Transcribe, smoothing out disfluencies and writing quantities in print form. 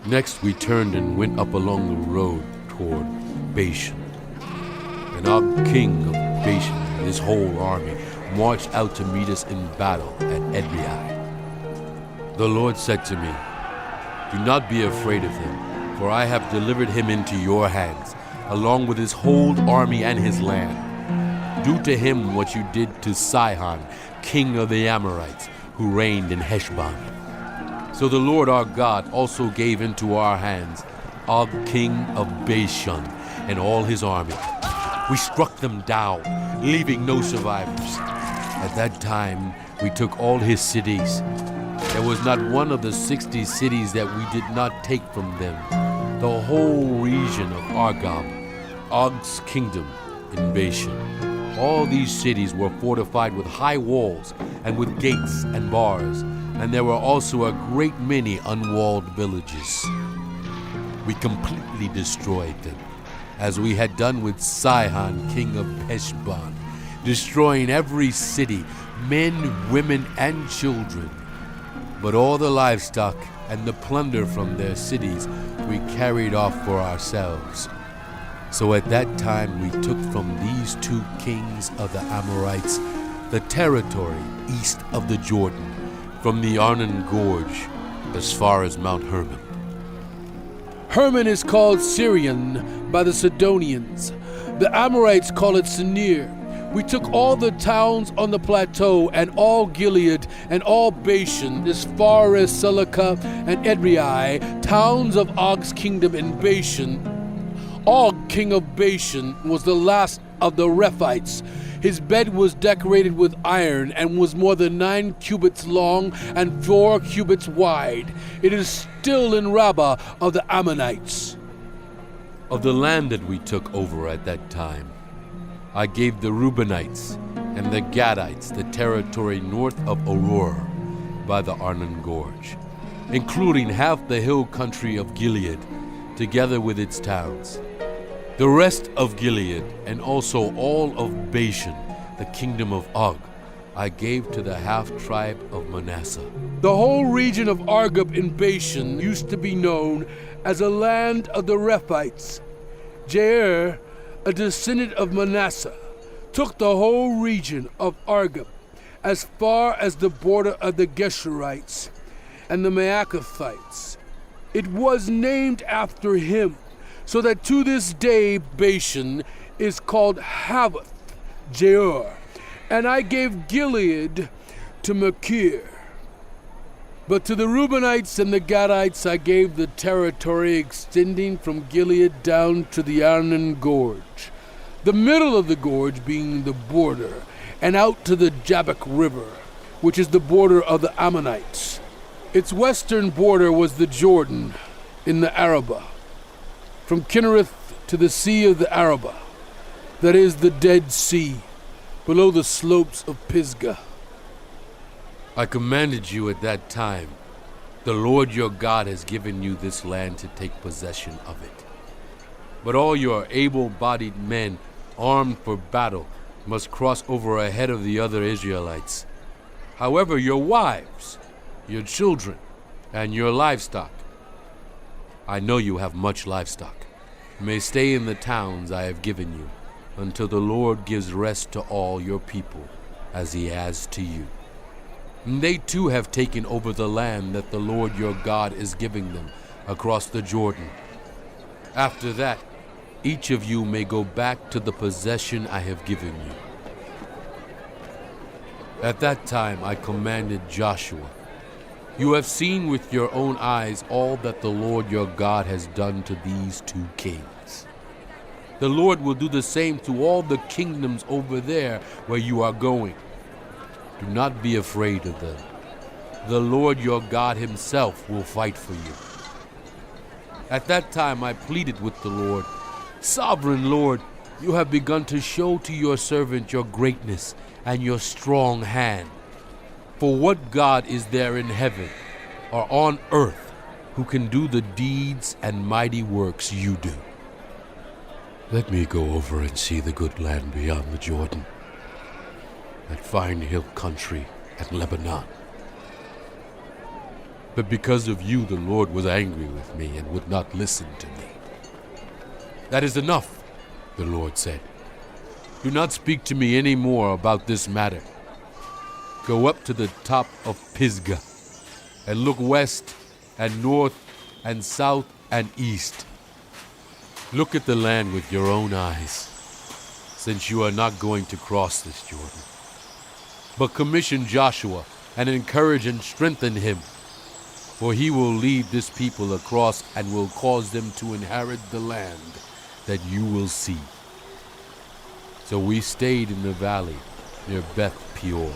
Next we turned and went up along the road toward Bashan. And Og, king of Bashan, and his whole army marched out to meet us in battle at Edrei. The Lord said to me, "Do not be afraid of him, for I have delivered him into your hands, along with his whole army and his land. Do to him what you did to Sihon, king of the Amorites, who reigned in Heshbon." So the Lord our God also gave into our hands Og, king of Bashan, and all his army. We struck them down, leaving no survivors. At that time, we took all his cities. There was not one of the 60 cities that we did not take from them. The whole region of Argob, Og's kingdom in Bashan. All these cities were fortified with high walls and with gates and bars, and there were also a great many unwalled villages. We completely destroyed them, as we had done with Sihon, king of Heshbon, destroying every city, men, women, and children. But all the livestock and the plunder from their cities we carried off for ourselves. So at that time we took from these two kings of the Amorites the territory east of the Jordan, from the Arnon Gorge as far as Mount Hermon. Hermon is called Syrian by the Sidonians. The Amorites call it Sinir. We took all the towns on the plateau and all Gilead and all Bashan as far as Selecah and Edrei, towns of Og's kingdom in Bashan. Og, king of Bashan, was the last of the Rephites. His bed was decorated with iron and was more than 9 cubits long and 4 cubits wide. It is still in Rabbah of the Ammonites. Of the land that we took over at that time, I gave the Reubenites and the Gadites the territory north of Aurora by the Arnon Gorge, including half the hill country of Gilead, together with its towns. The rest of Gilead, and also all of Bashan, the kingdom of Og, I gave to the half-tribe of Manasseh. The whole region of Argob in Bashan used to be known as a land of the Rephites. Jair, a descendant of Manasseh, took the whole region of Argob as far as the border of the Geshurites and the Maacathites. It was named after him, so that to this day Bashan is called Havoth Jair, and I gave Gilead to Machir. But to the Reubenites and the Gadites I gave the territory extending from Gilead down to the Arnon Gorge, the middle of the gorge being the border, and out to the Jabbok River, which is the border of the Ammonites. Its western border was the Jordan in the Arabah, from Kinnereth to the Sea of the Arabah, that is the Dead Sea, below the slopes of Pisgah. I commanded you at that time, the Lord your God has given you this land to take possession of it. But all your able-bodied men, armed for battle, must cross over ahead of the other Israelites. However, your wives, your children, and your livestock, I know you have much livestock, may stay in the towns I have given you, until the Lord gives rest to all your people, as he has to you. And they too have taken over the land that the Lord your God is giving them across the Jordan. After that, each of you may go back to the possession I have given you. At that time I commanded Joshua, "You have seen with your own eyes all that the Lord your God has done to these two kings. The Lord will do the same to all the kingdoms over there where you are going. Do not be afraid of them. The Lord your God himself will fight for you." At that time I pleaded with the Lord, "Sovereign Lord, you have begun to show to your servant your greatness and your strong hand. For what God is there in heaven or on earth who can do the deeds and mighty works you do? Let me go over and see the good land beyond the Jordan, that fine hill country and Lebanon." But because of you, the Lord was angry with me and would not listen to me. That is enough, the Lord said. Do not speak to me any more about this matter. Go up to the top of Pisgah and look west and north and south and east. Look at the land with your own eyes, since you are not going to cross this Jordan. But commission Joshua and encourage and strengthen him, for he will lead this people across and will cause them to inherit the land that you will see. So we stayed in the valley near Beth Peor.